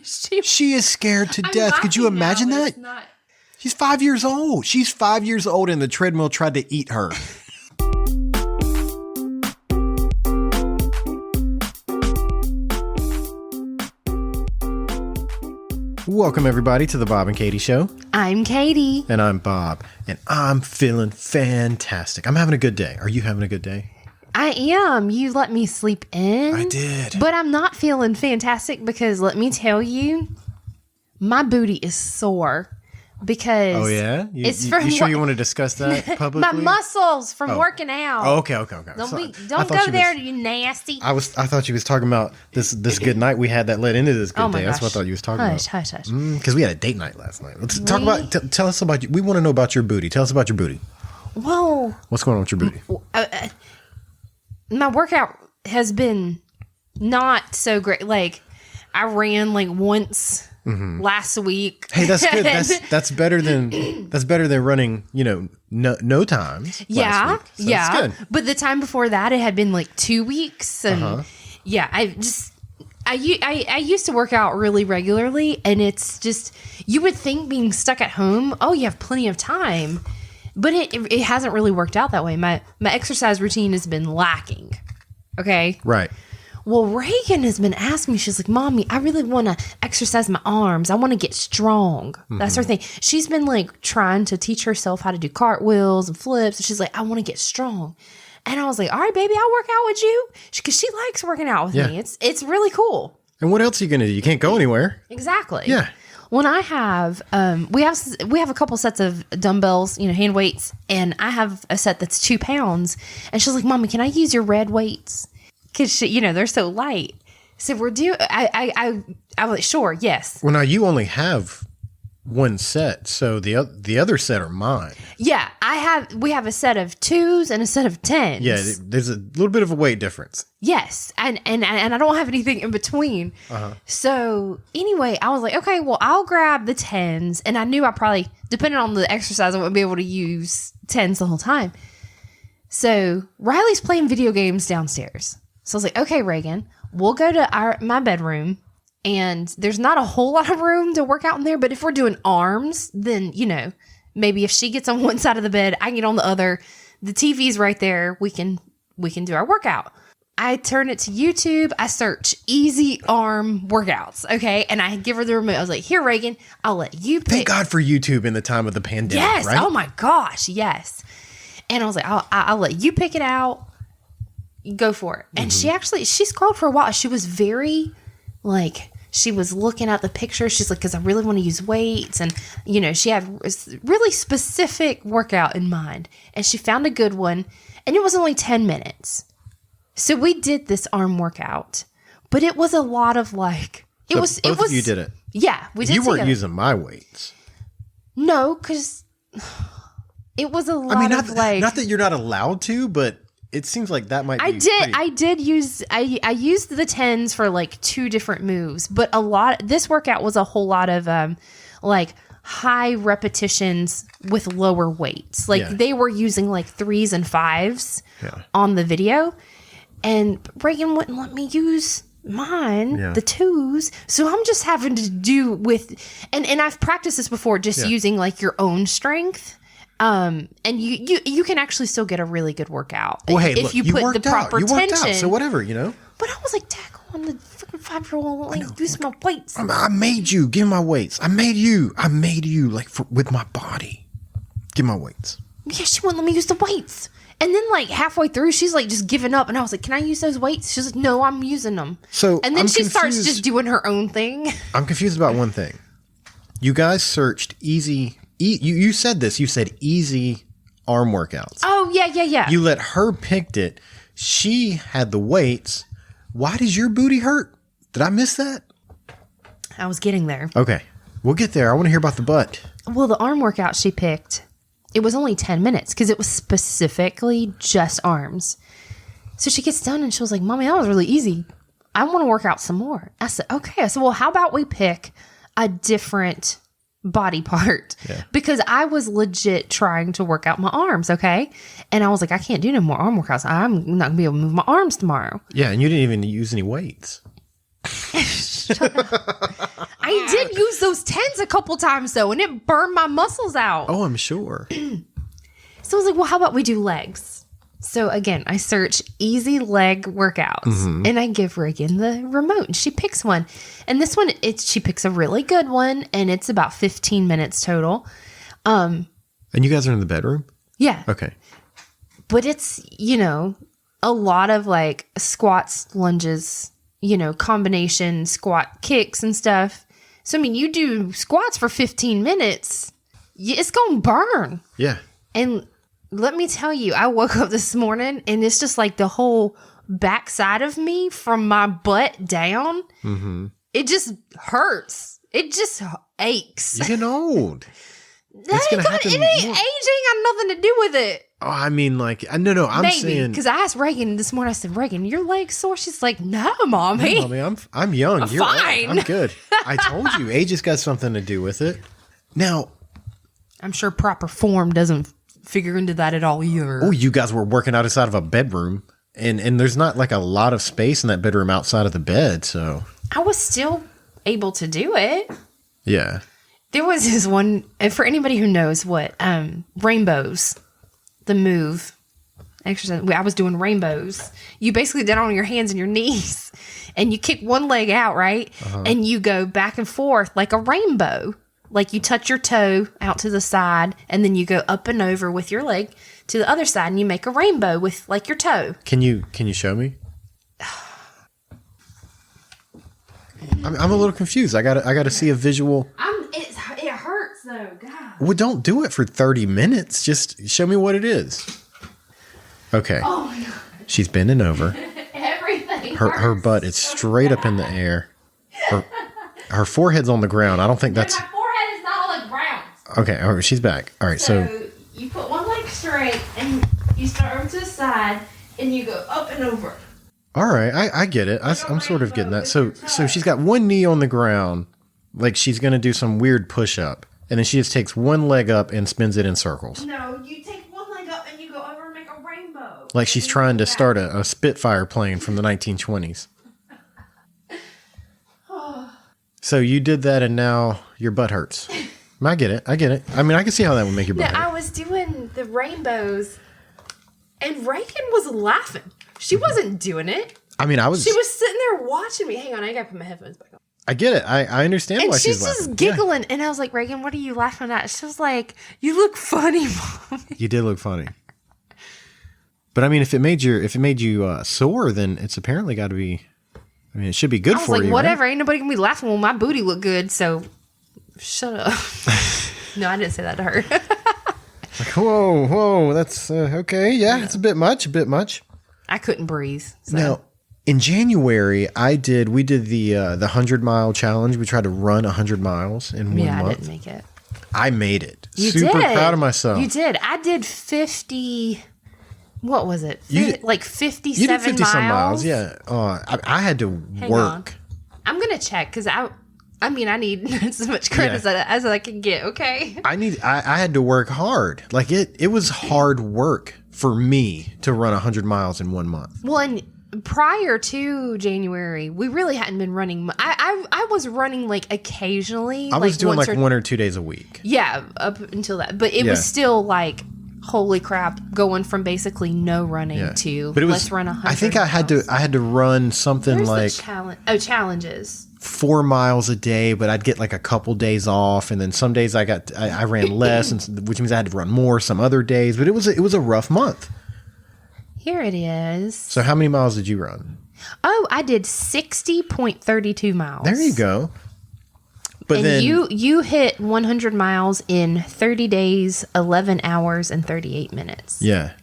She is scared to death. Could you imagine that? She's 5 years old. She's 5 years old and the treadmill tried to eat her. Welcome, everybody, to the Bob and Katie Show. I'm Katie. And I'm Bob. And I'm feeling fantastic. I'm having a good day. Are you having a good day? I am. You let me sleep in. I did. But I'm not feeling fantastic because, let me tell you, my booty is sore. Because oh yeah, you sure you want to discuss that publicly? My muscles from working out. Oh, okay. Don't go there, you nasty. I thought you was talking about this good night we had that led into this good day. Gosh. That's what I thought you was talking about. Hush. Because we had a date night last night. Let's talk about. Tell us about you. We want to know about your booty. Tell us about your booty. Whoa. What's going on with your booty? My workout has been not so great. Like I ran once. Mm-hmm. Last week. Hey, that's good. That's better than running, no times. Yeah. Last week. So yeah. That's good. But the time before that, it had been 2 weeks. And yeah, I used to work out really regularly, and it's just, you would think being stuck at home, you have plenty of time, but it hasn't really worked out that way. My exercise routine has been lacking. Okay. Right. Well, Reagan has been asking me, she's like, Mommy, I really want to exercise my arms. I want to get strong. Mm-hmm. That sort of thing. She's been trying to teach herself how to do cartwheels and flips. And she's like, I want to get strong. And I was like, all right, baby, I'll work out with you. Because she likes working out with me. It's really cool. And what else are you going to do? You can't go anywhere. Exactly. Yeah. When I have, we have a couple sets of dumbbells, hand weights. And I have a set that's 2 pounds. And she's like, Mommy, can I use your red weights? Because, they're so light. So I was like, sure, yes. Well, now you only have one set, so the other set are mine. Yeah, we have a set of 2s and a set of 10s. Yeah, there's a little bit of a weight difference. Yes, and I don't have anything in between. Uh-huh. So anyway, I was like, okay, well, I'll grab the 10s. And I knew I probably, depending on the exercise, I wouldn't be able to use 10s the whole time. So Riley's playing video games downstairs. So I was like, okay, Reagan, we'll go to my bedroom, and there's not a whole lot of room to work out in there. But if we're doing arms, then, maybe if she gets on one side of the bed, I can get on the other. The TV's right there. We can do our workout. I turn it to YouTube. I search easy arm workouts. Okay. And I give her the remote. I was like, here, Reagan, I'll let you pick. Thank God for YouTube in the time of the pandemic. Yes. Right? Oh my gosh. Yes. And I was like, I'll let you pick it out. Go for it. And she scrolled for a while. She was very she was looking at the picture. She's like, because I really want to use weights. And, she had a really specific workout in mind. And she found a good one. And it was only 10 minutes. So we did this arm workout. But it was a lot of both of you did it? Yeah, we did. You weren't using my weights. No, because it was a lot of not that you're not allowed to, but it seems like that might be I used the 10s for 2 different moves, but this workout was a whole lot of high repetitions with lower weights. They were using 3s and 5s on the video, and Reagan wouldn't let me use mine, the 2s. So I'm just having to do with, and I've practiced this before, just using your own strength. And you can actually still get a really good workout. Well, hey, if look, you put the proper tension. Worked out, so whatever, But I was like, tackle on the freaking 5-year-old won't use my weights. I made you. Give my weights. I made you with my body. Give my weights. Yeah, she wouldn't let me use the weights. And then halfway through, she's just giving up. And I was like, can I use those weights? She's like, no, I'm using them. And then she starts just doing her own thing. I'm confused about one thing. You guys searched easy. You said this. You said easy arm workouts. Oh, yeah. You let her pick it. She had the weights. Why does your booty hurt? Did I miss that? I was getting there. Okay. We'll get there. I want to hear about the butt. Well, the arm workout she picked, it was only 10 minutes because it was specifically just arms. So she gets done and she was like, Mommy, that was really easy. I want to work out some more. I said, okay. I said, well, how about we pick a different body part, because I was legit trying to work out my arms. Okay. And I was like, I can't do no more arm workouts. I'm not gonna be able to move my arms tomorrow. Yeah. And you didn't even use any weights. I used those tens a couple times though, and it burned my muscles out. Oh, I'm sure. So I was like, well, how about we do legs? So again, I search easy leg workouts and I give Reagan the remote and she picks one. And this one, she picks a really good one and it's about 15 minutes total. And you guys are in the bedroom? Yeah. Okay. But it's, a lot of like squats, lunges, combination squat kicks and stuff. So, I mean, you do squats for 15 minutes, it's going to burn. Yeah. And let me tell you, I woke up this morning and it's just like the whole backside of me from my butt down. Mm-hmm. It just hurts. It just aches. You're getting old. It ain't aging got nothing to do with it. Oh, I mean, like, no, I'm saying. Because I asked Reagan this morning, I said, Reagan, your leg's sore? She's like, no, Mommy. No, Mommy, I'm young. You're fine. I'm good. I told you, age has got something to do with it. Now. I'm sure proper form doesn't figure into that at all either. Oh, you guys were working out inside of a bedroom. And there's not like a lot of space in that bedroom outside of the bed, so. I was still able to do it. Yeah. There was this one, and for anybody who knows what, rainbows, the move, exercise, I was doing rainbows. You basically did it on your hands and your knees, and you kick one leg out, right? Uh-huh. And you go back and forth like a rainbow. Like you touch your toe out to the side, and then you go up and over with your leg to the other side, and you make a rainbow with like your toe. Can you show me? I'm a little confused. I gotta see a visual. It hurts though, God. Well, don't do it for 30 minutes. Just show me what it is. Okay. Oh my God. She's bending over. Everything. Her butt is straight up in the air. Her forehead's on the ground. I don't think that's. My forehead is not on the ground. Okay. All right. She's back. All right. So you put one leg straight and you start over to the side and you go up and over. All right. I get it. I'm sort of getting that. So she's got one knee on the ground, like she's going to do some weird push up. And then she just takes one leg up and spins it in circles. No, you take one leg up and you go over and make a rainbow. Like she's trying to start a Spitfire plane from the 1920s. So you did that and now your butt hurts. I get it. I mean, I can see how that would make your butt hurt. I was doing the rainbows and Reagan was laughing. She wasn't doing it. I mean, She was sitting there watching me. Hang on, I gotta put my headphones back on. I get it. I understand why she's laughing. And she's just giggling. Yeah. And I was like, Reagan, what are you laughing at? She was like, you look funny, Mom. You did look funny. But I mean, if it made you sore, then it's apparently got to be. I mean, it should be good for you. I was like, whatever. Right? Ain't nobody gonna be laughing when my booty look good. So, shut up. No, I didn't say that to her. Like, whoa, that's okay. Yeah, it's a bit much. I couldn't breathe. So. Now, in January, we did the 100-mile challenge. We tried to run 100 miles in 1 month. Yeah, I didn't make it. I made it. You Super did. proud of myself. You did. I did 50. What was it? Like 57 You did 50 miles? some miles, yeah. I had to work. I'm going to check because I need as much credit as I can get, okay? I had to work hard. Like it was hard work for me to run 100 miles in 1 month. Well, and prior to January, we really hadn't been running. I was running like occasionally. I was doing like 1 or 2 days a week. Yeah, up until that. But it was still like, holy crap, going from basically no running to but it was, let's run 100 I think I had to run something. Where's like the challenges. 4 miles a day, but I'd get like a couple days off, and then some days I ran less, which means I had to run more some other days. But it was a rough month. Here it is. So how many miles did you run? Oh, I did 60.32 miles. There you go. But and then you hit 100 miles in 30 days, 11 hours, and 38 minutes. Yeah.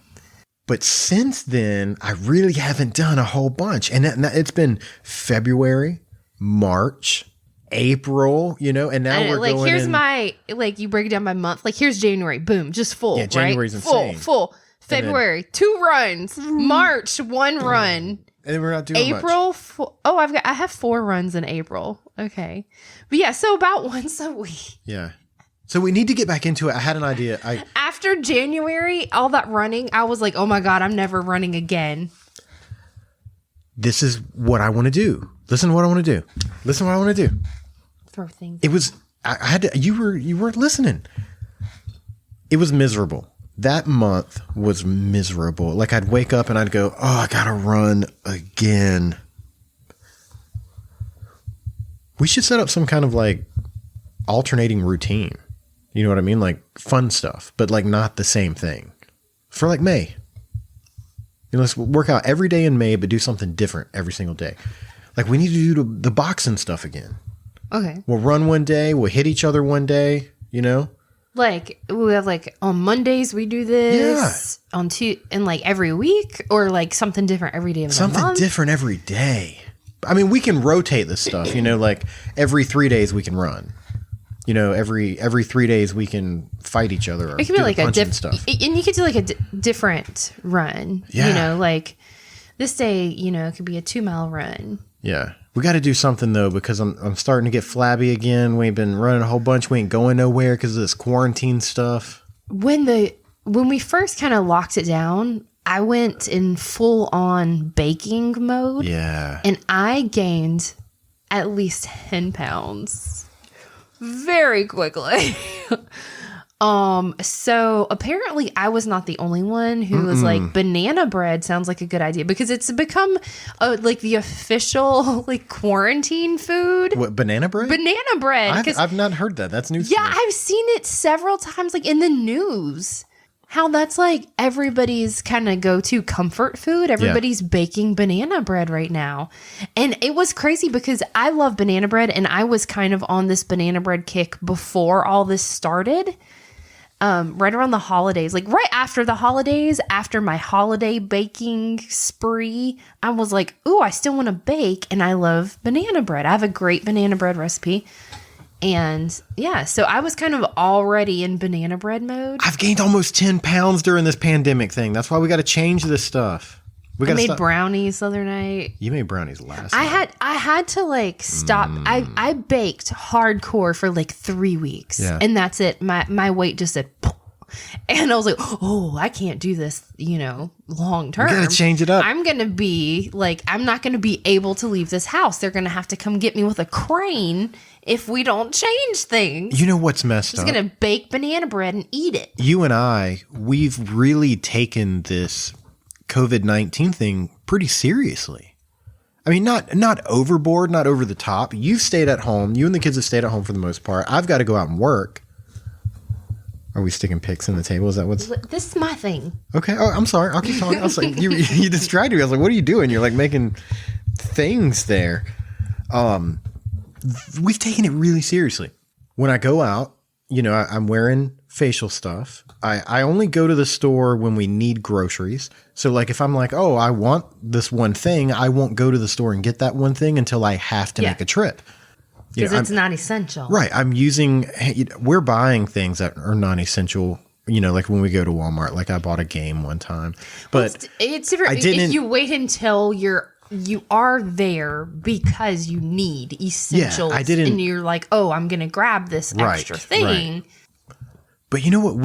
But since then, I really haven't done a whole bunch. And it's been February, March, April, and now we're like, going here's in, my, like, you break it down by month. Like, here's January. Boom. Just full. Yeah, January's right? insane. Full. February, 2 runs. March, 1 run. And then we're not doing April, I have 4 runs in April. Okay. But yeah, so about once a week. Yeah. So we need to get back into it. I had an idea. After January, all that running, I was like, oh my God, I'm never running again. This is what I want to do. Listen to what I want to do. throw things. It was, I had to, you weren't listening. It was miserable. That month was miserable. Like I'd wake up and I'd go, oh, I gotta run again. We should set up some kind of like alternating routine. You know what I mean? Like fun stuff, but like not the same thing. For like May. You know, let's work out every day in May, but do something different every single day. Like we need to do the boxing stuff again. Okay. We'll run one day. We'll hit each other one day, you know? Like we have like on Mondays we do this on and like every week or like something different every day of the month. Something different every day. I mean, we can rotate this stuff, you know, like every 3 days we can run. You know, every 3 days we can fight each other. Or it could be like a different stuff. And you could do like a different run. Yeah. You know, like this day, you know, it could be a 2-mile run. Yeah. We got to do something though, because I'm starting to get flabby again. We ain't been running a whole bunch. We ain't going nowhere because of this quarantine stuff. When we first kind of locked it down, I went in full on baking mode. Yeah. And I gained at least 10 pounds very quickly. So apparently I was not the only one who was like, banana bread sounds like a good idea because it's become like the official like quarantine food. What, banana bread? Banana bread. I've not heard that. That's news. Yeah, I've seen it several times like in the news. How that's like everybody's kind of go-to comfort food. Everybody's baking banana bread right now. And it was crazy because I love banana bread and I was kind of on this banana bread kick before all this started. Right around the holidays, like right after the holidays, after my holiday baking spree, I was like, ooh, I still want to bake and I love banana bread. I have a great banana bread recipe. And yeah, so I was kind of already in banana bread mode. I've gained almost 10 pounds during this pandemic thing. That's why we got to change this stuff. I made brownies the other night. You made brownies last night. I had to like stop. I baked hardcore for like 3 weeks. Yeah. And that's it. My weight just said, and I was like, oh, I can't do this, you know, long term. We got to change it up. I'm going to be like, I'm not going to be able to leave this house. They're going to have to come get me with a crane if we don't change things. You know what's messed up? I'm just going to bake banana bread and eat it. You and I, we've really taken this COVID-19 thing pretty seriously. I mean, not overboard, not over the top. You've stayed at home. You and the kids have stayed at home for the most part. I've got to go out and work. Are we sticking picks in the table? Is that what's... This is my thing. Okay. Oh, I'm sorry. I'll keep talking. I was like, you distracted me. I was like, what are you doing? You're like making things there. We've taken it really seriously. When I go out, you know, I'm wearing facial stuff. I only go to the store when we need groceries. So like if I'm like, oh, I want this one thing, I won't go to the store and get that one thing until I have to make a trip. Because it's not essential. Right. We're buying things that are non-essential, you know, like when we go to Walmart, like I bought a game one time. But it's different. If you wait until you are there because you need essentials. Yeah, I didn't. And you're like, oh, I'm going to grab this extra thing. Right. But you know what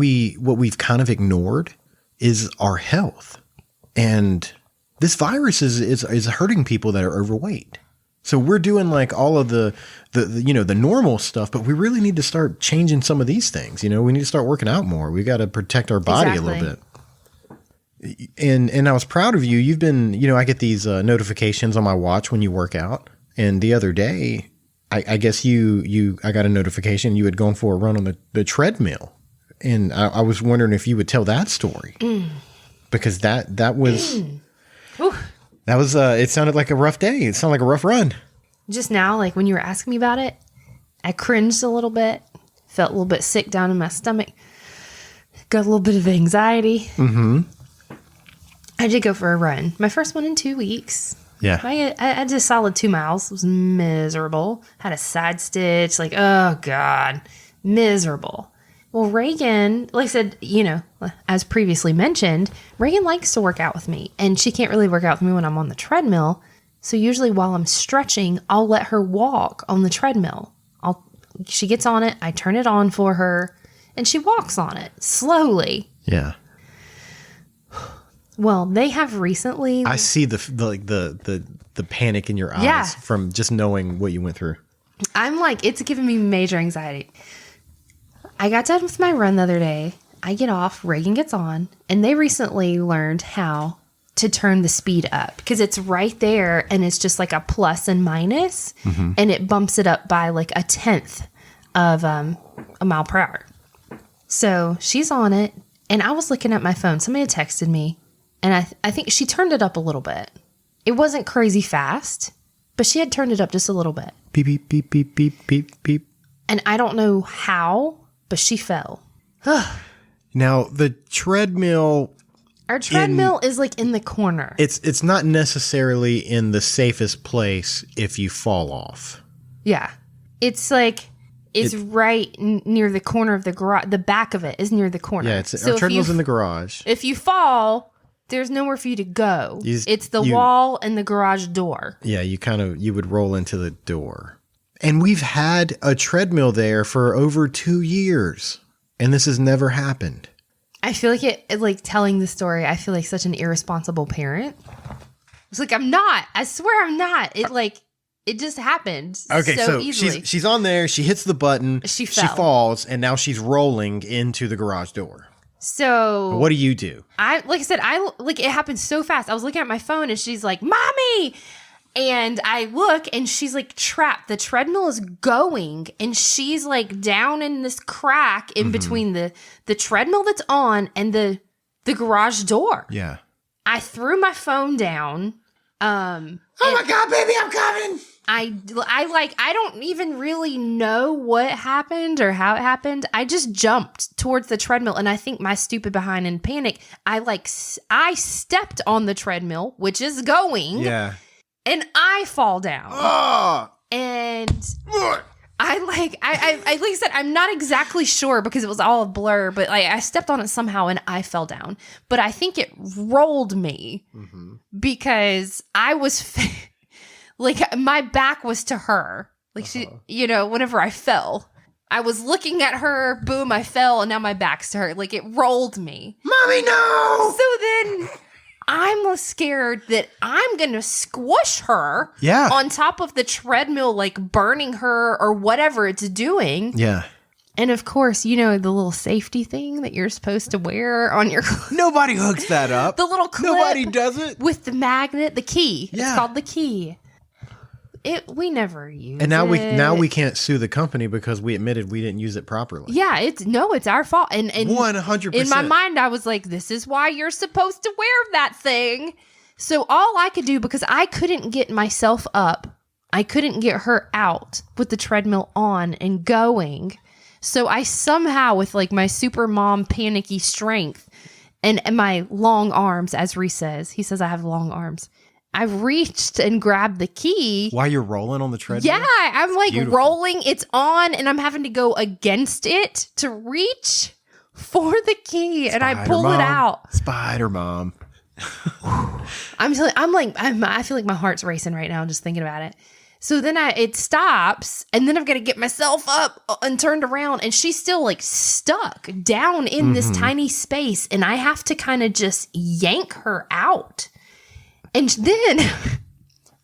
we've kind of ignored is our health. And this virus is hurting people that are overweight. So we're doing like all of the you know, the normal stuff, but we really need to start changing some of these things. You know, we need to start working out more. We got to protect our body a little bit. And I was proud of you. You've been, you know, I get these notifications on my watch when you work out. And the other day, I guess I got a notification you had gone for a run on the treadmill. And I was wondering if you would tell that story. Because that was... That was, it sounded like a rough day. It sounded like a rough run. Just now, like when you were asking me about it, I cringed a little bit, felt a little bit sick down in my stomach, got a little bit of anxiety. Mm-hmm. I did go for a run. My first one in 2 weeks. Yeah. I did a solid 2 miles. It was miserable. Had a side stitch. Like, oh, God. Miserable. Well, Reagan, like I said, you know, as previously mentioned, Reagan likes to work out with me. And she can't really work out with me when I'm on the treadmill. So usually while I'm stretching, I'll let her walk on the treadmill. She gets on it, I turn it on for her, and she walks on it slowly. Yeah. Well, they have recently... I see the panic in your eyes from just knowing what you went through. I'm like, it's giving me major anxiety. I got done with my run the other day. I get off, Reagan gets on, and they recently learned how to turn the speed up because it's right there and it's just like a plus and minus, and it bumps it up by like 1/10 of a mile per hour. So she's on it, and I was looking at my phone. Somebody had texted me, and I think she turned it up a little bit. It wasn't crazy fast, but she had turned it up just a little bit. Beep, beep, beep, beep, beep, beep, beep. And I don't know how, but she fell. Now, the treadmill... Our treadmill is like in the corner. It's not necessarily in the safest place if you fall off. Yeah. It's like, it's right near the corner of the garage. The back of it is near the corner. Yeah, our treadmill's in the garage. If you fall, there's nowhere for you to go. It's the wall and the garage door. Yeah, you would roll into the door. And we've had a treadmill there for over 2 years, and this has never happened. I feel like it like telling the story, I feel like such an irresponsible parent. It's like, I'm not. I swear I'm not. It just happened. Okay, so easily. she's on there. She hits the button. She falls, and now she's rolling into the garage door. So what do you do? Like I said, it happened so fast. I was looking at my phone, and she's like, "Mommy!" And I look, and she's like trapped. The treadmill is going, and she's like down in this crack in between the treadmill that's on and the garage door. Yeah. I threw my phone down. Oh my God, baby, I'm coming. I don't even really know what happened or how it happened. I just jumped towards the treadmill, and I think my stupid behind in panic, I stepped on the treadmill, which is going. Yeah. And I fall down. And like I said, I'm not exactly sure because it was all a blur, but like I stepped on it somehow and I fell down. But I think it rolled me because I was like my back was to her. Like she, whenever I fell, I was looking at her, boom, I fell, and now my back's to her. Like it rolled me. Mommy, no! So then I'm scared that I'm going to squish her on top of the treadmill, like burning her or whatever it's doing. Yeah. And of course, the little safety thing that you're supposed to wear on your... Nobody hooks that up. The little clip. Nobody does it. With the magnet, the key. Yeah. It's called the key. We never use and now it. we can't sue the company because we admitted we didn't use it properly. Yeah, it's our fault. And 100%. In my mind, I was like, this is why you're supposed to wear that thing. So all I could do, because I couldn't get myself up, I couldn't get her out with the treadmill on and going. So I somehow, with like my super mom panicky strength and my long arms, as Reese says, he says I have long arms, I reached and grabbed the key. While you're rolling on the treadmill? Yeah, I'm like rolling. It's on, and I'm having to go against it to reach for the key, and I pull it out. Spider Mom. I feel like my heart's racing right now just thinking about it. So then it stops, and then I've got to get myself up and turned around, and she's still like stuck down in this tiny space, and I have to kind of just yank her out. And then,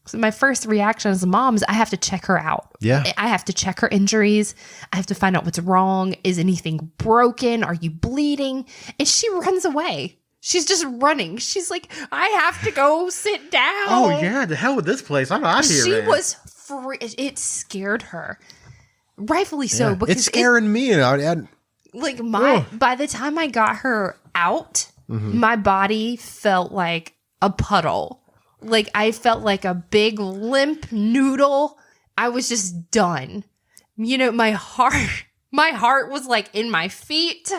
so my first reaction as a mom is I have to check her out. Yeah. I have to check her injuries. I have to find out what's wrong. Is anything broken? Are you bleeding? And she runs away. She's just running. She's like, I have to go sit down. Oh, yeah. The hell with this place. I'm out of here, She was free. It scared her. Rightfully so. Yeah. Because it's scaring me. By the time I got her out, my body felt like a puddle. Like I felt like a big limp noodle. I was just done. My heart was like in my feet.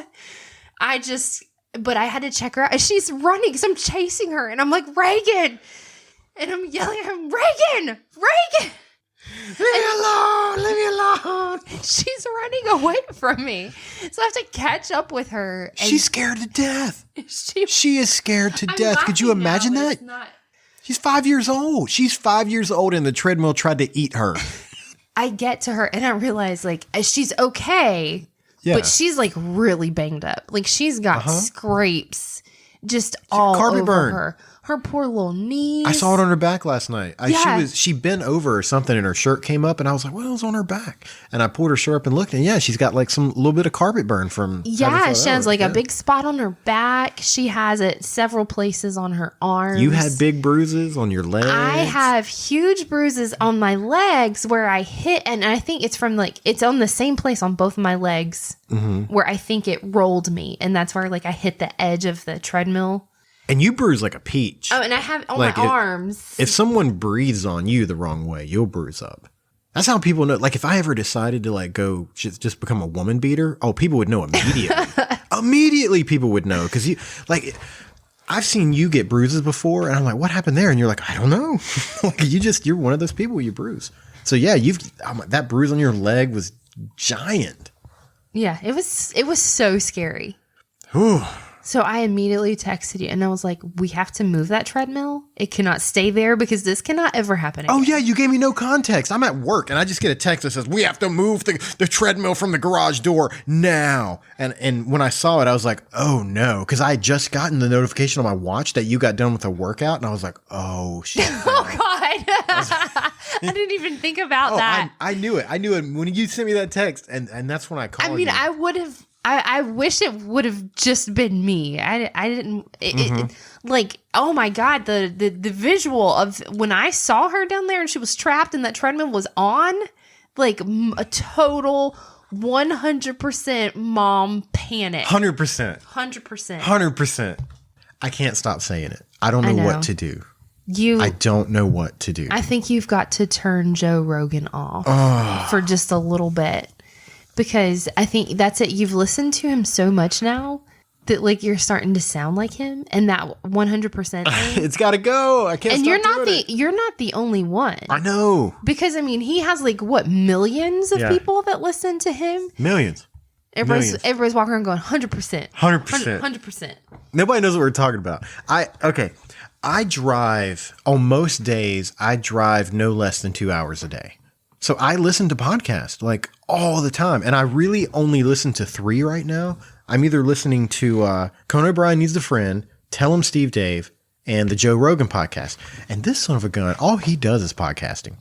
But I had to check her out. And she's running. So I'm chasing her. And I'm like, Reagan. And I'm yelling at her, Reagan. Leave me alone. She's running away from me. So I have to catch up with her. She's scared to death. She is scared to death. Could you imagine that? She's 5 years old. She's 5 years old and the treadmill tried to eat her. I get to her and I realize like she's okay, but she's like really banged up. Like she's got scrapes just all over her. her poor little knees. I saw it on her back last night. Yeah. She bent over or something and her shirt came up and I was like, what was on her back? And I pulled her shirt up and looked and yeah, she's got like some little bit of carpet burn from. Yeah, she has like a big spot on her back. She has it several places on her arms. You had big bruises on your legs. I have huge bruises on my legs where I hit, and I think it's from like, it's on the same place on both of my legs where I think it rolled me. And that's where like I hit the edge of the treadmill. And you bruise like a peach. Oh, and I have on Like my arms. If someone breathes on you the wrong way, you'll bruise up. That's how people know. Like if I ever decided to like go just become a woman beater, people would know immediately. Immediately people would know. Because you like, I've seen you get bruises before and I'm like, what happened there? And you're like, I don't know. Like you're one of those people you bruise. So yeah, that bruise on your leg was giant. Yeah, it was so scary. Whew. So I immediately texted you and I was like, we have to move that treadmill. It cannot stay there because this cannot ever happen again. Oh, yeah. You gave me no context. I'm at work and I just get a text that says, we have to move the treadmill from the garage door now. And when I saw it, I was like, oh, no. Because I had just gotten the notification on my watch that you got done with a workout. And I was like, oh, shit. Oh, God. I didn't even think about that. I knew it. When you sent me that text and that's when I called you. I mean, I would have. I wish it would have just been me. I didn't like, oh my God, the visual of when I saw her down there and she was trapped and that treadmill was on, like a total 100% mom panic. 100%. 100%. 100%. I can't stop saying it. I don't know what to do. I don't know what to do. I think you've got to turn Joe Rogan off for just a little bit. Because I think that's it. You've listened to him so much now that like you're starting to sound like him, and that 100% thing. It's got to go. I can't. And you're not the only one. I know. Because I mean, he has like what millions of people that listen to him. Millions. Everybody's walking around going 100%, 100%. Nobody knows what we're talking about. I drive on most days. I drive no less than 2 hours a day. So I listen to podcasts like all the time. And I really only listen to 3 right now. I'm either listening to Conan O'Brien Needs a Friend, Tell Him Steve Dave, and the Joe Rogan podcast. And this son of a gun, all he does is podcasting.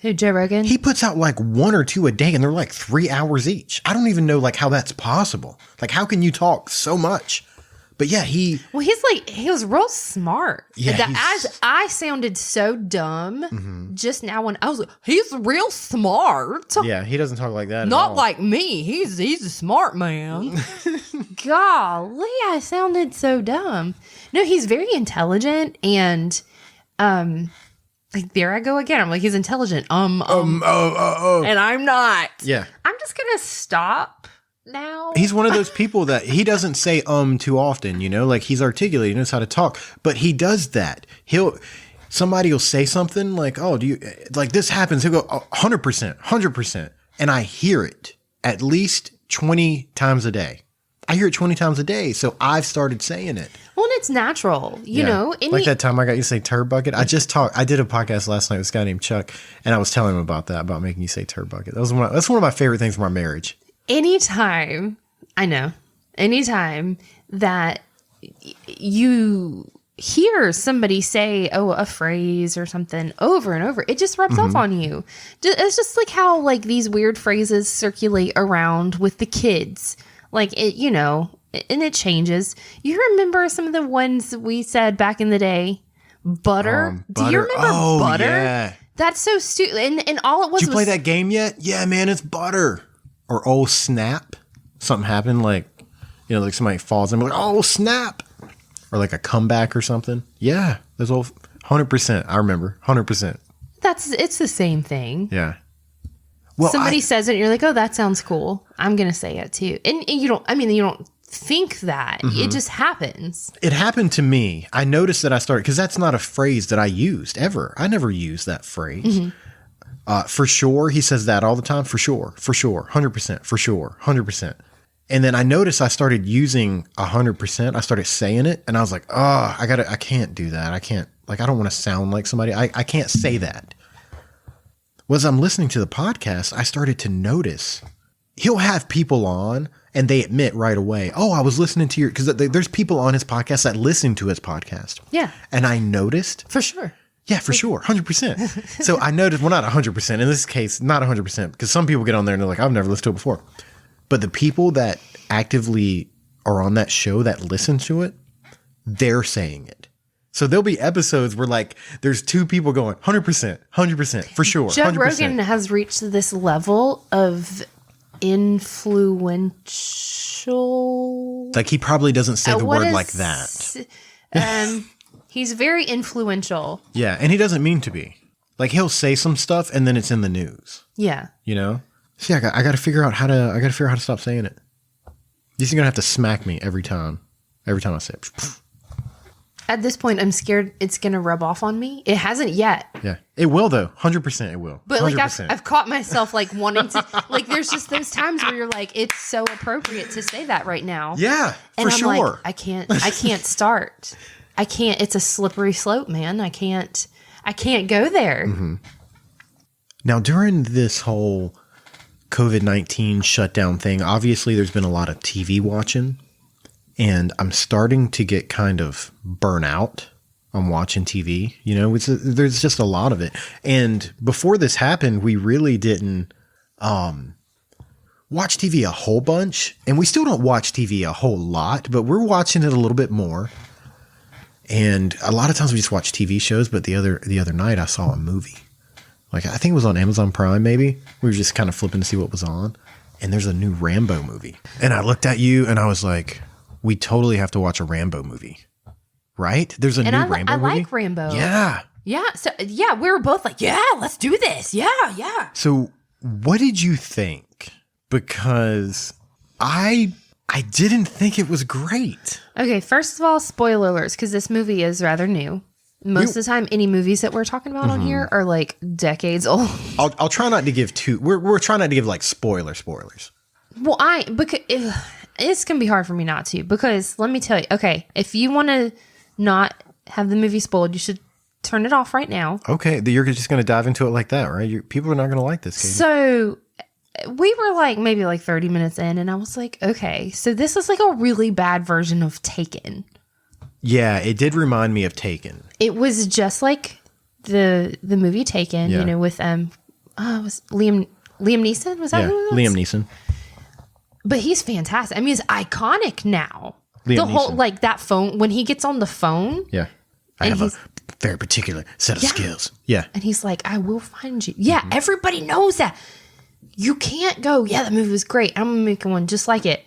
Who, Joe Rogan? He puts out like 1 or 2 a day and they're like 3 hours each. I don't even know like how that's possible. Like how can you talk so much? But yeah, he was real smart. Yeah, as I sounded so dumb just now when I was like, he's real smart. Yeah, he doesn't talk like that. Not like me. He's a smart man. Golly, I sounded so dumb. No, he's very intelligent and like there I go again. I'm like, he's intelligent. And I'm not. Yeah. I'm just gonna stop now. He's one of those people that he doesn't say too often, you know, like he's articulate, he knows how to talk, but he does that. Somebody will say something like, oh, do you like this happens? He'll go 100%, 100%. And I hear it at least 20 times a day. I hear it 20 times a day. So I've started saying it. Well, and it's natural, you know. Like that time I got you to say turd bucket. I did a podcast last night with this guy named Chuck, and I was telling him about that, about making you say turd bucket. That's one of my favorite things from our marriage. Anytime that you hear somebody say, a phrase or something over and over, it just rubs off on you. It's just like how like these weird phrases circulate around with the kids. Like it, you know, and it changes. You remember some of the ones we said back in the day? Butter. Do you remember butter? Yeah. That's so stupid. And all it was. Did you play that game yet? Yeah, man, it's butter. Or oh snap, something happened like, you know, like somebody falls and be like, oh snap, or like a comeback or something. Yeah, there's all 100%. I remember 100%. It's the same thing. Yeah. Well, somebody says it, and you're like, oh, that sounds cool. I'm gonna say it too, and you don't think that it just happens. It happened to me. I noticed that I started because that's not a phrase that I used ever. I never used that phrase. For sure. He says that all the time. For sure. 100%. For sure. 100%. And then I noticed I started using 100%. I started saying it and I was like, oh, I can't do that. I can't, like, I don't want to sound like somebody. I can't say that. Well, as I'm listening to the podcast, I started to notice he'll have people on and they admit right away, oh, I was listening to your, because there's people on his podcast that listen to his podcast. Yeah. And I noticed. For sure. Yeah, for sure. 100%. So I noticed, well, not 100%. In this case, not 100%, because some people get on there and they're like, I've never listened to it before. But the people that actively are on that show that listen to it, they're saying it. So there'll be episodes where like there's two people going 100%, for sure. Joe 100%. Rogan has reached this level of influential. Like he probably doesn't say the what word is- like that. He's very influential. Yeah, and he doesn't mean to be. Like he'll say some stuff and then it's in the news. Yeah. You know? See, I got to figure out how to stop saying it. You're gonna have to smack me every time I say it. At this point, I'm scared it's gonna rub off on me. It hasn't yet. Yeah, it will though. 100% it will. But like 100%. I've caught myself like wanting to like. There's just those times where you're like, it's so appropriate to say that right now. Yeah, and for I'm sure. like, I can't start. I can't. It's a slippery slope, man. I can't go there. Mm-hmm. Now, during this whole COVID-19 shutdown thing, obviously there's been a lot of TV watching, and I'm starting to get kind of burnt out on watching TV. You know, there's just a lot of it. And before this happened, we really didn't watch TV a whole bunch, and we still don't watch TV a whole lot, but we're watching it a little bit more. And a lot of times we just watch TV shows, but the other night I saw a movie. Like, I think it was on Amazon Prime, maybe. We were just kind of flipping to see what was on. And there's a new Rambo movie. And I looked at you and I was like, we totally have to watch a Rambo movie. Right? There's a new Rambo movie. I like Rambo. Yeah. Yeah. So, yeah, we were both like, yeah, let's do this. Yeah, yeah. So what did you think? Because I didn't think it was great. Okay, first of all, spoiler alerts, because this movie is rather new. Most of the time, any movies that we're talking about on here are like decades old. I'll try not to give we're trying not to give like spoilers. Well, because it's going to be hard for me not to, because let me tell you, okay, if you want to not have the movie spoiled, you should turn it off right now. Okay, you're just going to dive into it like that, right? People are not going to like this, Katie. So we were like maybe like 30 minutes in, and I was like, okay, so this is like a really bad version of Taken. Yeah, it did remind me of Taken. It was just like the movie Taken, Yeah. you know, with was Liam Neeson? Was that who it was? Liam Neeson. But he's fantastic. I mean, he's iconic now. Liam the whole Neeson. like that phone when he gets on the phone. Yeah. I And have a he's- very particular set of Yeah. skills. Yeah. And he's like, I will find you. Yeah, everybody knows that. You can't go, yeah, that movie was great. I'm going to make one just like it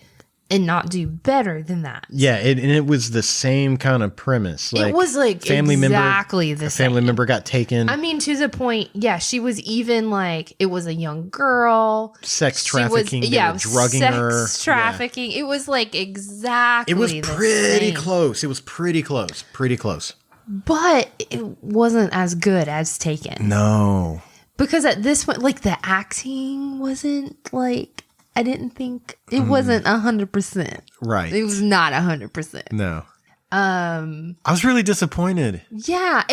and not do better than that. Yeah, and it was the same kind of premise. Like, it was like exactly the a same. family member got taken. I mean, to the point, yeah, she was even like, it was a young girl. Sex She was- trafficking. They were drugging her. Sex trafficking. It was like exactly It was the pretty same. close. It was pretty close. Pretty close. But it wasn't as good as Taken. No. Because at this point, like the acting wasn't like, I didn't think it wasn't 100%. Right. It was not 100%. No. I was really disappointed. Yeah.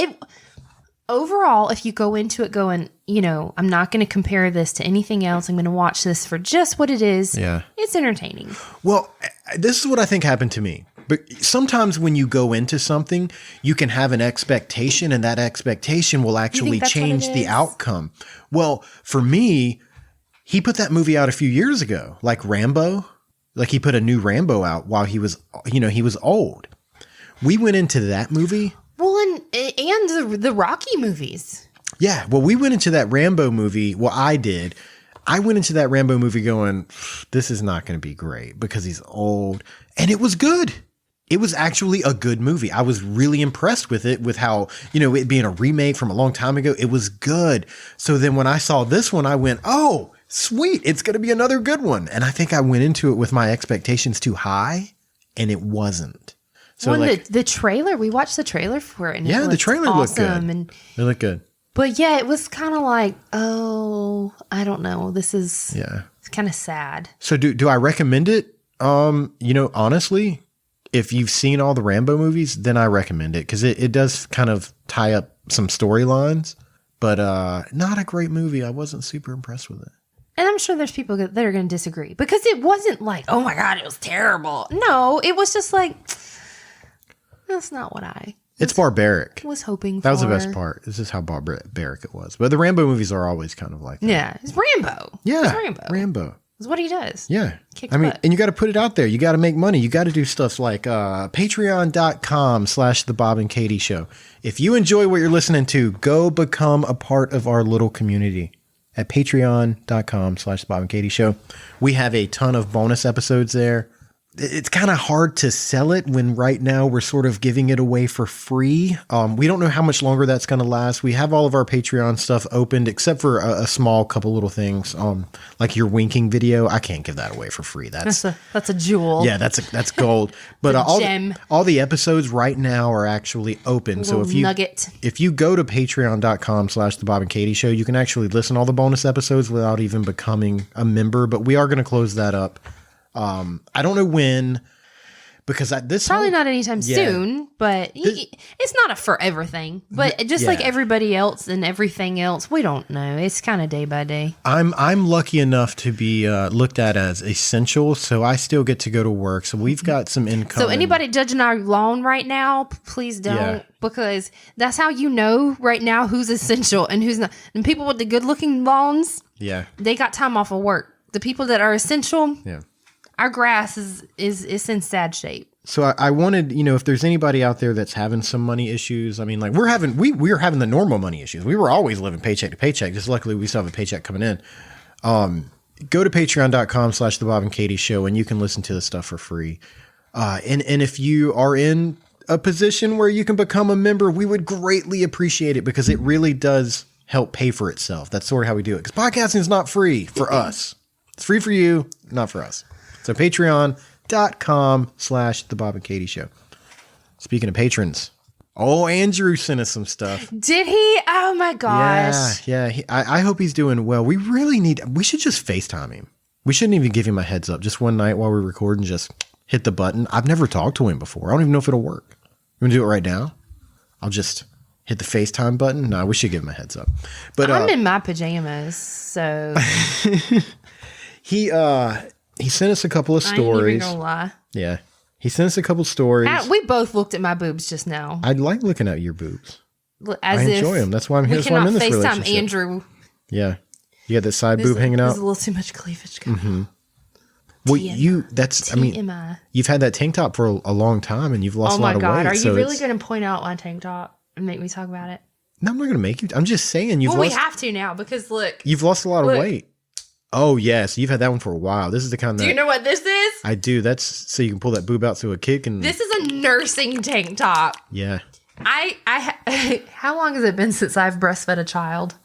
Overall, if you go into it going, you know, I'm not going to compare this to anything else. I'm going to watch this for just what it is. Yeah. It's entertaining. Well, this is what I think happened to me. But sometimes when you go into something, you can have an expectation, and that expectation will actually that's what it change the is? outcome. Well, for me, he put that movie out a few years ago, like Rambo. Like he put a new Rambo out while he was, he was old. We went into that movie. Well, and the Rocky movies. Yeah. Well, we went into that Rambo movie. Well, I did. I went into that Rambo movie going, this is not going to be great because he's old. And it was good. It was actually a good movie. I was really impressed with it, with how, it being a remake from a long time ago, it was good. So then when I saw this one, I went, oh, sweet. It's going to be another good one. And I think I went into it with my expectations too high, and it wasn't. So the trailer, we watched the trailer for it. And yeah, it the trailer looked good. And it looked good. But yeah, it was kind of like, oh, I don't know. This is it's kind of sad. So do I recommend it? Honestly, if you've seen all the Rambo movies, then I recommend it because it does kind of tie up some storylines, but not a great movie. I wasn't super impressed with it. And I'm sure there's people that are going to disagree because it wasn't like, oh my God, it was terrible. No, it was just like, that's not what it's barbaric. was hoping for. That was the best part. This is how barbaric it was. But the Rambo movies are always kind of like that. Yeah, it's Rambo. Yeah, it's Rambo. It's what he does. Yeah. Kicks I mean, butt. and you got to put it out there. You got to make money. You got to do stuff like patreon.com/the Bob and Katie Show. If you enjoy what you're listening to, go become a part of our little community at patreon.com/the Bob and Katie Show. We have a ton of bonus episodes there. It's kind of hard to sell it when right now we're sort of giving it away for free. We don't know how much longer that's going to last. We have all of our Patreon stuff opened except for a small couple little things. Like your winking video. I can't give that away for free. That's a jewel. Yeah, that's gold. But all the episodes right now are actually open. So if you go to patreon.com/the Bob and Katie Show, you can actually listen to all the bonus episodes without even becoming a member. But we are going to close that up. I don't know when, because probably not anytime soon, but it's not a forever thing. But just like everybody else and everything else, we don't know. It's kind of day by day. I'm lucky enough to be looked at as essential, so I still get to go to work. So we've got some income. So anybody judging our lawn right now, please don't, because that's how you know right now who's essential and who's not. And people with the good looking lawns, they got time off of work. The people that are essential, our grass is in sad shape. So I wanted, if there's anybody out there that's having some money issues, I mean, like we're having the normal money issues. We were always living paycheck to paycheck. Just luckily we still have a paycheck coming in. Go to patreon.com/the Bob and Katie Show and you can listen to the stuff for free. And if you are in a position where you can become a member, we would greatly appreciate it because it really does help pay for itself. That's sort of how we do it. Because podcasting is not free for us. It's free for you, not for us. So patreon.com/the Bob and Katie Show. Speaking of patrons, Andrew sent us some stuff. Did he? Oh my gosh. Yeah. I hope he's doing well. We should just FaceTime him. We shouldn't even give him a heads up. Just one night while we're recording, just hit the button. I've never talked to him before. I don't even know if it'll work. You want to do it right now? I'll just hit the FaceTime button. No, we should give him a heads up. But I'm in my pajamas, so He sent us a couple of stories. I ain't even gonna lie. Yeah. He sent us a couple of stories. We both looked at my boobs just now. I like looking at your boobs. I enjoy them. That's why I'm here. That's why I'm in this relationship. FaceTime Andrew. Yeah. You got that side boob hanging out? There's a little too much cleavage going on. Well, you've had that tank top for a long time and you've lost a lot of weight. Oh my God. Are you really going to point out my tank top and make me talk about it? No, I'm not going to make you. I'm just saying we have to now because look. You've lost a lot of weight. Oh, yes. You've had that one for a while. This is the kind that... Do you know what this is? I do. That's so you can pull that boob out through a kick. And this is a nursing tank top. Yeah. How long has it been since I've breastfed a child?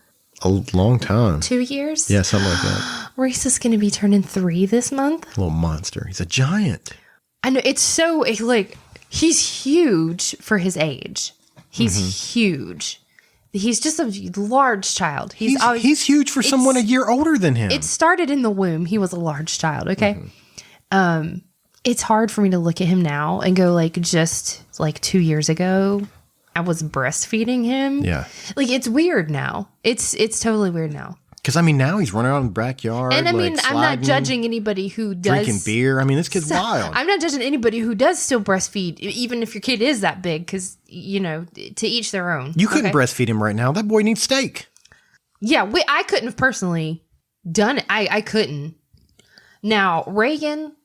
A long time. 2 years? Yeah, something like that. Reese is going to be turning 3 this month. Little monster. He's a giant. I know. It's so, he's huge for his age. He's huge. He's just a large child. He's huge for someone a year older than him. It started in the womb. He was a large child. Okay. It's hard for me to look at him now and go just 2 years ago, I was breastfeeding him. Yeah. It's weird now. It's totally weird now. Because, now he's running around in the backyard. And I'm not judging anybody who does. Drinking beer. This kid's wild. I'm not judging anybody who does still breastfeed, even if your kid is that big, because, to each their own. You couldn't breastfeed him right now. That boy needs steak. Yeah, I couldn't have personally done it. I couldn't. Now, Reagan,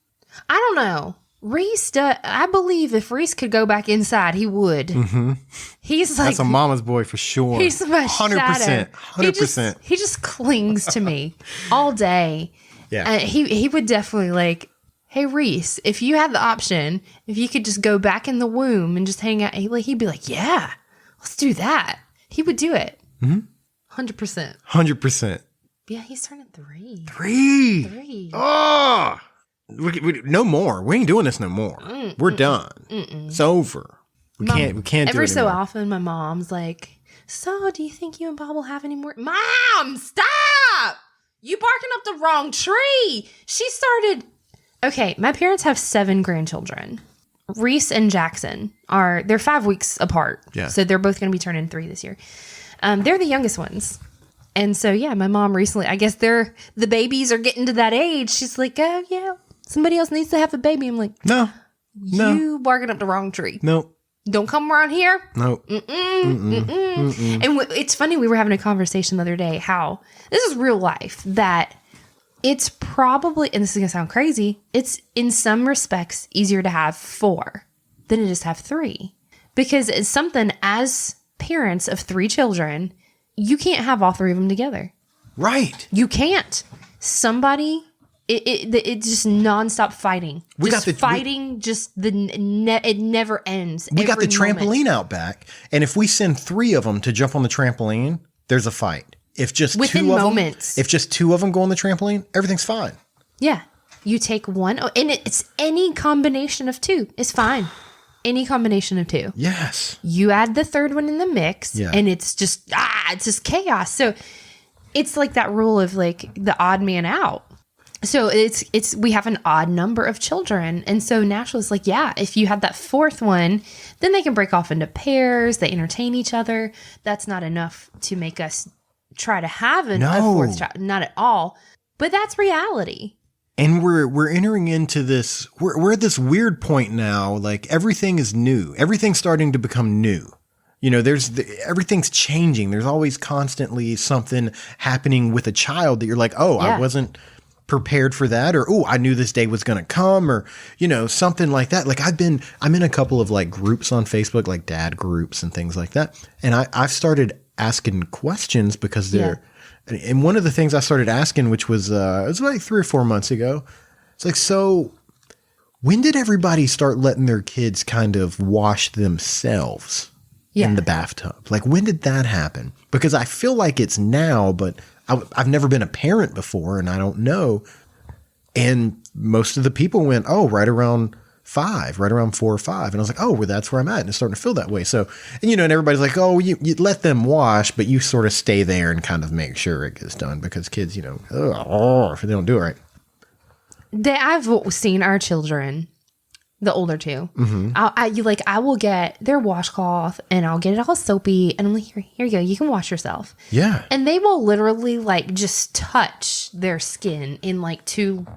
I don't know. Reese, I believe if Reese could go back inside, he would. Mm-hmm. That's a mama's boy for sure. He's my 100%. 100%. He just clings to me all day. Yeah. He would definitely hey Reese, if you had the option, if you could just go back in the womb and just hang out, he'd be like, yeah, let's do that. He would do it. 100%. 100%. Yeah, he's turning 3. 3. Oh. No more. We ain't doing this no more. We're done. It's over. We can't do it anymore. Every so often, my mom's like, so do you think you and Bob will have any more? Mom, stop! You barking up the wrong tree. She started. Okay, my parents have 7 grandchildren. Reese and Jackson they're 5 weeks apart. Yeah. So they're both going to be turning 3 this year. They're the youngest ones. And so, yeah, my mom recently, I guess the babies are getting to that age. She's like, oh, yeah, somebody else needs to have a baby. I'm like, No. you barking up the wrong tree. No. Don't come around here. No. And it's funny, we were having a conversation the other day how this is real life, that it's probably, and this is going to sound crazy, it's in some respects easier to have 4 than it is to have 3. Because it's something, as parents of 3 children, you can't have all 3 of them together. Right. You can't. Somebody, it just nonstop fighting. It never ends. We got the trampoline out back, and if we send 3 of them to jump on the trampoline, there's a fight. If just within 2 of moments. them, if just 2 of them go on the trampoline, everything's fine. Yeah. You take one, and it's any combination of 2. It's fine. Any combination of 2. Yes. You add the 3rd one in the mix, Yeah. and it's just chaos. So it's like that rule of like the odd man out. So we have an odd number of children. And so naturally it's like, yeah, if you had that 4th one, then they can break off into pairs. They entertain each other. That's not enough to make us try to have a 4th child. Not at all. But that's reality. And we're entering into this, we're at this weird point now, like everything is new. Everything's starting to become new. You know, everything's changing. There's always constantly something happening with a child that you're like, oh, Yeah. I wasn't prepared for that, or oh, I knew this day was going to come, or you know, something like that. Like I'm in a couple of like groups on Facebook, like dad groups and things like that, and I've started asking questions because they're, and one of the things I started asking, which was it was like 3 or 4 months ago, it's like, so when did everybody start letting their kids kind of wash themselves in the bathtub? Like, when did that happen? Because I feel like it's now, but I've never been a parent before, and I don't know. And most of the people went, oh, right around 5, right around 4 or 5. And I was like, oh, well, that's where I'm at. And it's starting to feel that way. So, and, you know, and everybody's like, oh, you let them wash, but you sort of stay there and kind of make sure it gets done because kids, you know, if they don't do it right. I've seen our children, the older 2. Mm-hmm. I will get their washcloth and I'll get it all soapy and I'm like, here you go, you can wash yourself. Yeah. And they will literally like just touch their skin in like 2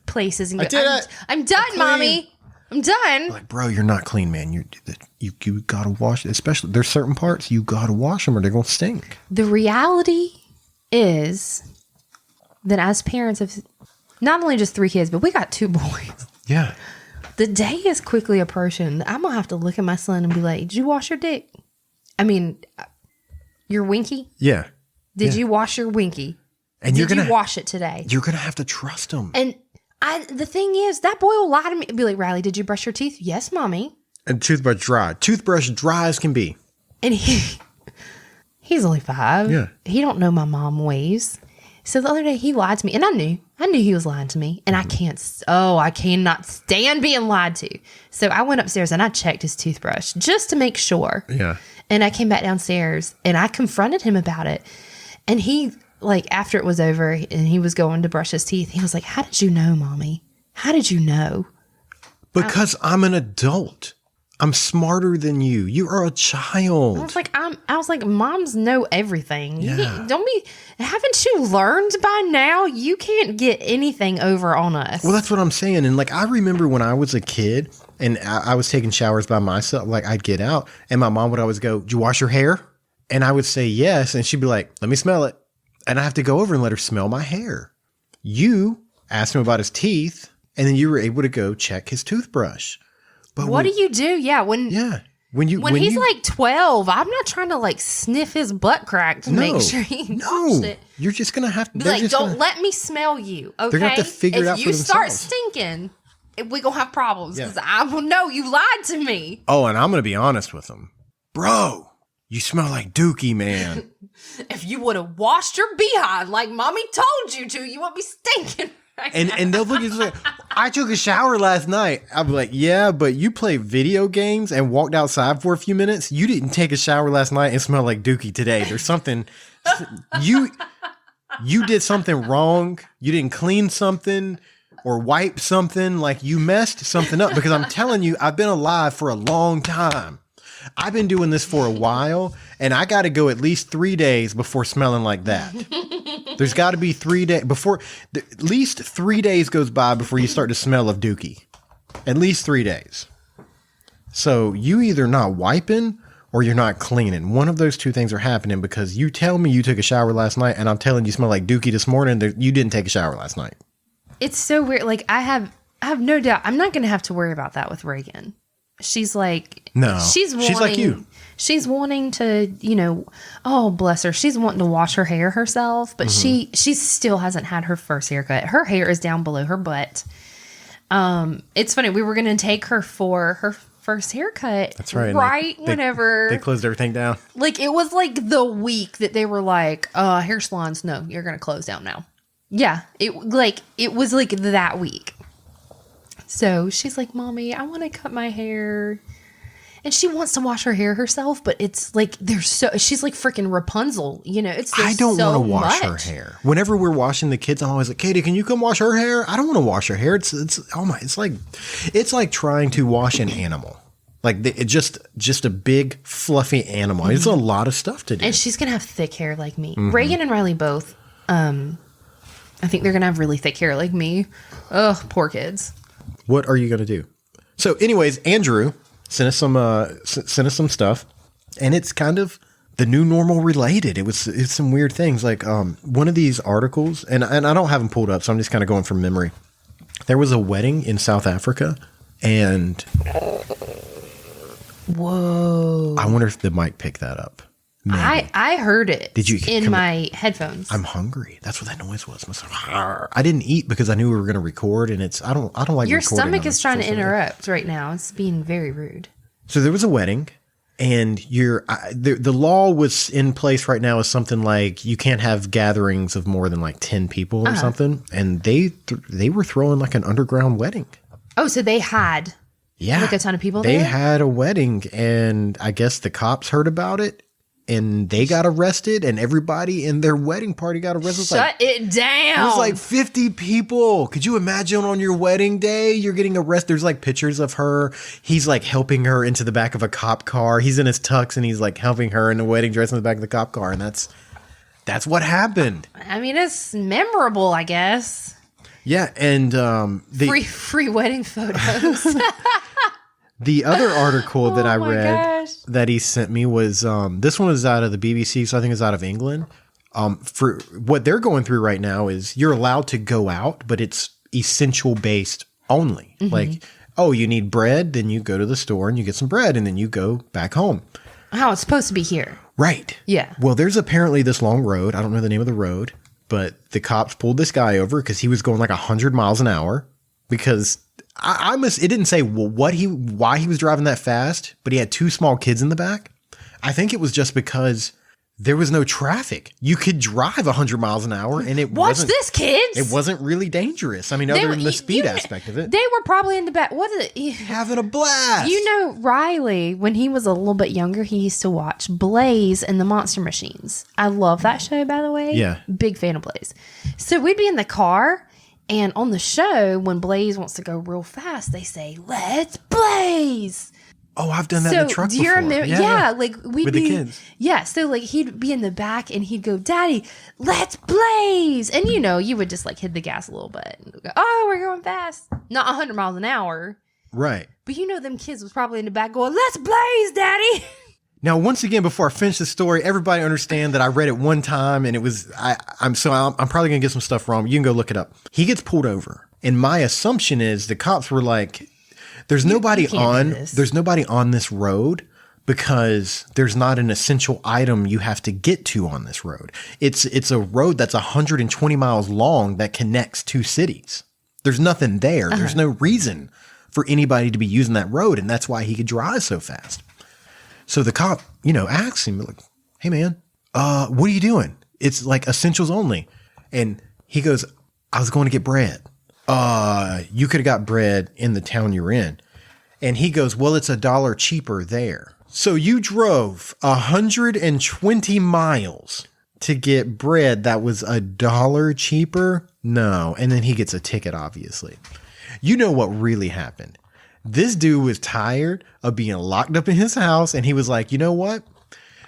places and go, I'm done, mommy. I'm done. Like, bro, you're not clean, man. You gotta wash it. Especially there's certain parts you gotta wash them or they're gonna stink. The reality is that as parents of not only just 3 kids, but we got 2 boys. Yeah. The day is quickly approaching. I'm gonna have to look at my son and be like, "Did you wash your dick? I mean, your winky? Yeah. Did you wash your winky? And did you wash it today? You're gonna have to trust him. And the thing is, that boy will lie to me and be like, Riley, did you brush your teeth? Yes, mommy. And toothbrush dry. Toothbrush dry as can be. And he's only 5. Yeah. He don't know my mom ways. So the other day he lied to me, and I knew he was lying to me, and I cannot stand being lied to. So I went upstairs and I checked his toothbrush just to make sure. Yeah. And I came back downstairs and I confronted him about it. And he, like, after it was over and he was going to brush his teeth, he was like, how did you know, mommy? How did you know? Because I'm an adult. I'm smarter than you. You are a child. I was like, moms know everything. Yeah. Haven't you learned by now? You can't get anything over on us. Well, that's what I'm saying. And like, I remember when I was a kid and I was taking showers by myself, like I'd get out and my mom would always go, did you wash your hair? And I would say yes. And she'd be like, let me smell it. And I have to go over and let her smell my hair. You asked him about his teeth and then you were able to go check his toothbrush. But what do you do? Yeah. When he's like 12, I'm not trying to like sniff his butt crack to make sure he washed it. You're just going to have to. Be like, don't let me smell you. Okay. They're going to have to figure it out for themselves. If you start stinking, we're going to have problems because I will know you lied to me. Oh, and I'm going to be honest with him. Bro, you smell like Dookie, man. If you would have washed your behind like mommy told you to, you wouldn't be stinking. And they'll look at you like, I took a shower last night. I'll be like, yeah, but you played video games and walked outside for a few minutes. You didn't take a shower last night and smell like Dookie today. There's something you did something wrong. You didn't clean something or wipe something, like you messed something up, because I'm telling you, I've been alive for a long time. I've been doing this for a while, and I got to go at least 3 days before smelling like that. There's got to be 3 days before, at least 3 days goes by before you start to smell of dookie. At least 3 days. So you either not wiping or you're not cleaning. One of those two things are happening because you tell me you took a shower last night and I'm telling you smell like dookie this morning. You didn't take a shower last night. It's so weird. Like I have no doubt I'm not going to have to worry about that with Reagan. She's like, no, she's like you. She's wanting to, you know, oh, bless her. She's wanting to wash her hair herself, but she still hasn't had her first haircut. Her hair is down below her butt. It's funny. We were going to take her for her first haircut. That's right. Right. Whenever they closed everything down. Like it was like the week that they were like, hair salons. No, you're going to close down now. Yeah. It was like that week. So she's like, Mommy, I want to cut my hair. And she wants to wash her hair herself, but it's like she's like freaking Rapunzel, you know. I don't want to wash her hair. Whenever we're washing the kids, I'm always like, Katie, can you come wash her hair? I don't want to wash her hair. It's like trying to wash an animal. Like it's just a big fluffy animal. It's a lot of stuff to do. And she's gonna have thick hair like me. Reagan and Riley both. I think they're gonna have really thick hair like me. Ugh, poor kids. What are you gonna do? So, anyways, Andrew sent us some stuff, and it's kind of the new normal related. It's some weird things like one of these articles, and I don't have them pulled up, so I'm just kind of going from memory. There was a wedding in South Africa, and whoa! I wonder if the mic picked that up. Maybe. I heard it. Did you in my headphones? I'm hungry. That's what that noise was. I didn't eat because I knew we were going to record, and I don't like your recording. Stomach is trying to interrupt right now. It's being very rude. So there was a wedding, and the law was in place right now is something like you can't have gatherings of more than like 10 people or something, and they were throwing like an underground wedding. Oh, so they had like a ton of people there? They had a wedding, and I guess the cops heard about it. And they got arrested, and everybody in their wedding party got arrested. Shut it down. It was like 50 people. Could you imagine on your wedding day, you're getting arrested? There's like pictures of her. He's like helping her into the back of a cop car. He's in his tux, and he's like helping her in a wedding dress in the back of the cop car. And that's what happened. I mean, it's memorable, I guess. Yeah, and free wedding photos. The other article that I read gosh. that he sent me was this one was out of the BBC, so I think it's out of England. For what they're going through right now is you're allowed to go out, but it's essential based only. Mm-hmm. Like, oh, you need bread, then you go to the store and you get some bread, and then you go back home. How it's supposed to be here. Right. Yeah. Well, there's apparently this long road. I don't know the name of the road, but the cops pulled this guy over because he was going like 100 miles an hour because it didn't say why he was driving that fast, but he had two small kids in the back. I think it was just because there was no traffic. You could drive 100 miles an hour, and Watch this, kids. It wasn't really dangerous. I mean, other than the speed aspect of it. They were probably in the back. Having a blast. You know, Riley, when he was a little bit younger, he used to watch Blaze and the Monster Machines. I love that show, by the way. Yeah. Big fan of Blaze. So we'd be in the car, and on the show, when Blaze wants to go real fast, they say, "Let's blaze." Oh, I've done that in the truck before. Do you remember? Yeah, like we'd with be, the kids. Yeah, so like he'd be in the back and he'd go, "Daddy, let's blaze." And you know, you would just like hit the gas a little bit and go, "Oh, we're going fast." Not 100 miles an hour. Right. But you know them kids was probably in the back going, "Let's blaze, Daddy." Now, once again, before I finish the story, everybody understand that I read it one time and it was I'm probably gonna get some stuff wrong. You can go look it up. He gets pulled over, and my assumption is the cops were like, "There's nobody on this road because there's not an essential item you have to get to on this road. It's a road that's 120 miles long that connects two cities. There's nothing there. Uh-huh. There's no reason for anybody to be using that road, and that's why he could drive so fast." So the cop, asks him, like, "Hey, man, what are you doing?" It's like essentials only. And he goes, "I was going to get bread." You could have got bread in the town you're in. And he goes, "Well, it's $1 cheaper there." So you drove 120 miles to get bread that was $1 cheaper? No. And then he gets a ticket, obviously. You know what really happened? This dude was tired of being locked up in his house, and he was like, you know what?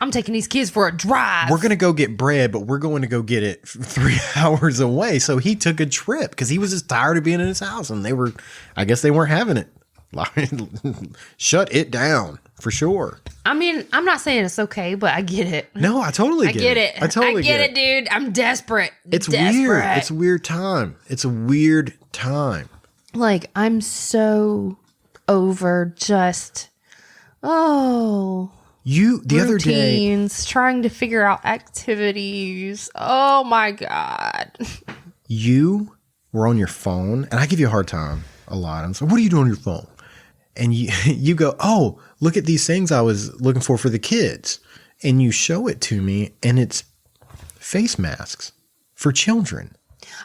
I'm taking these kids for a drive. We're going to go get bread, but we're going to go get it 3 hours away. So he took a trip because he was just tired of being in his house, and I guess they weren't having it. Shut it down for sure. I mean, I'm not saying it's okay, but I get it. No, I totally get it. I totally get it, dude. I'm desperate. It's weird. It's a weird time. It's a weird time. Like, I'm so over just, the other day, trying to figure out activities. Oh my God. You were on your phone, and I give you a hard time a lot. I'm like, what are you doing on your phone? And you go, oh, look at these things I was looking for the kids. And you show it to me, and it's face masks for children.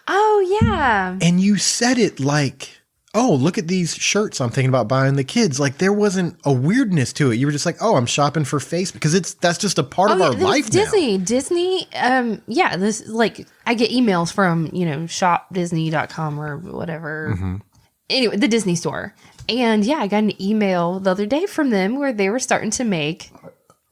Oh, yeah. And you said it like, oh, look at these shirts I'm thinking about buying the kids. Like, there wasn't a weirdness to it. You were just like, oh, I'm shopping for face, because that's just a part of our life now. Disney, this, like, I get emails from, shopdisney.com or whatever. Mm-hmm. Anyway, the Disney store. And I got an email the other day from them where they were starting to make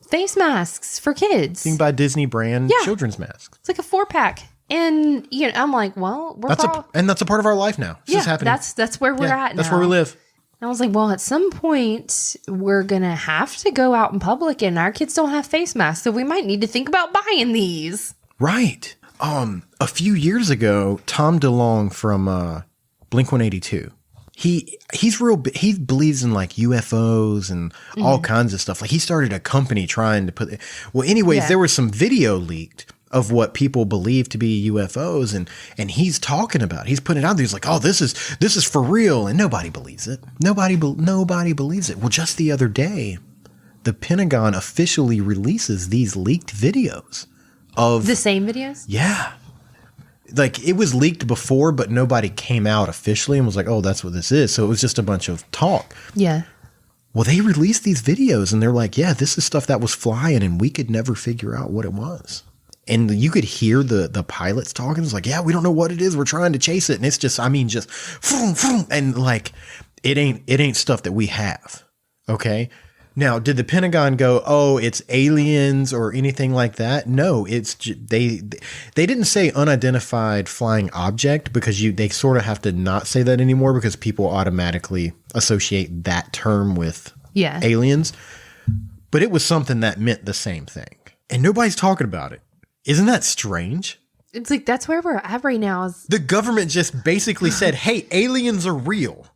face masks for kids. You can buy Disney brand children's masks. It's like a 4-pack. And, I'm like, well, that's a part of our life now. It's just happening. That's where we're at now. That's where we live. And I was like, well, at some point, we're going to have to go out in public, and our kids don't have face masks, so we might need to think about buying these. Right. A few years ago, Tom DeLonge from Blink-182, he's real. He believes in like UFOs and all kinds of stuff. Like, he started a company trying to put. Well, anyways, there was some video leaked of what people believe to be UFOs, and he's talking about it. He's putting it out there. He's like, oh, this is for real, and nobody believes it. Nobody believes it. Well, just the other day, the Pentagon officially releases these leaked videos of the same videos. Yeah. Like, it was leaked before, but nobody came out officially and was like, oh, that's what this is. So it was just a bunch of talk. Yeah. Well, they released these videos, and they're like, yeah, this is stuff that was flying, and we could never figure out what it was. And you could hear the pilots talking. It's like, yeah, we don't know what it is. We're trying to chase it. And it's just, just, vroom, vroom, and like, it ain't stuff that we have. Okay. Now, did the Pentagon go, oh, it's aliens or anything like that? No, it's they didn't say unidentified flying object, because they sort of have to not say that anymore, because people automatically associate that term with aliens. But it was something that meant the same thing, and nobody's talking about it. Isn't that strange? It's like, that's where we're at right now. The government just basically said, hey, aliens are real.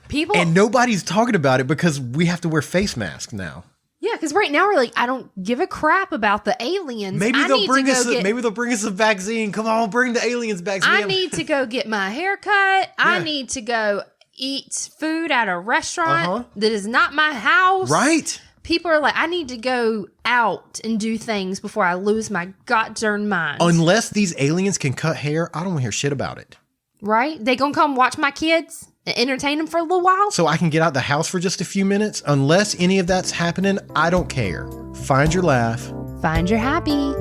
People, and nobody's talking about it because we have to wear face masks now. Yeah, because right now we're like, I don't give a crap about the aliens. Maybe they'll bring us a vaccine. Come on, bring the aliens back. I need to go get my hair cut. I need to go eat food at a restaurant that is not my house. Right. People are like, I need to go out and do things before I lose my goddamn mind. Unless these aliens can cut hair, I don't want to hear shit about it. Right? They gonna come watch my kids and entertain them for a little while? So I can get out the house for just a few minutes? Unless any of that's happening, I don't care. Find your laugh. Find your happy.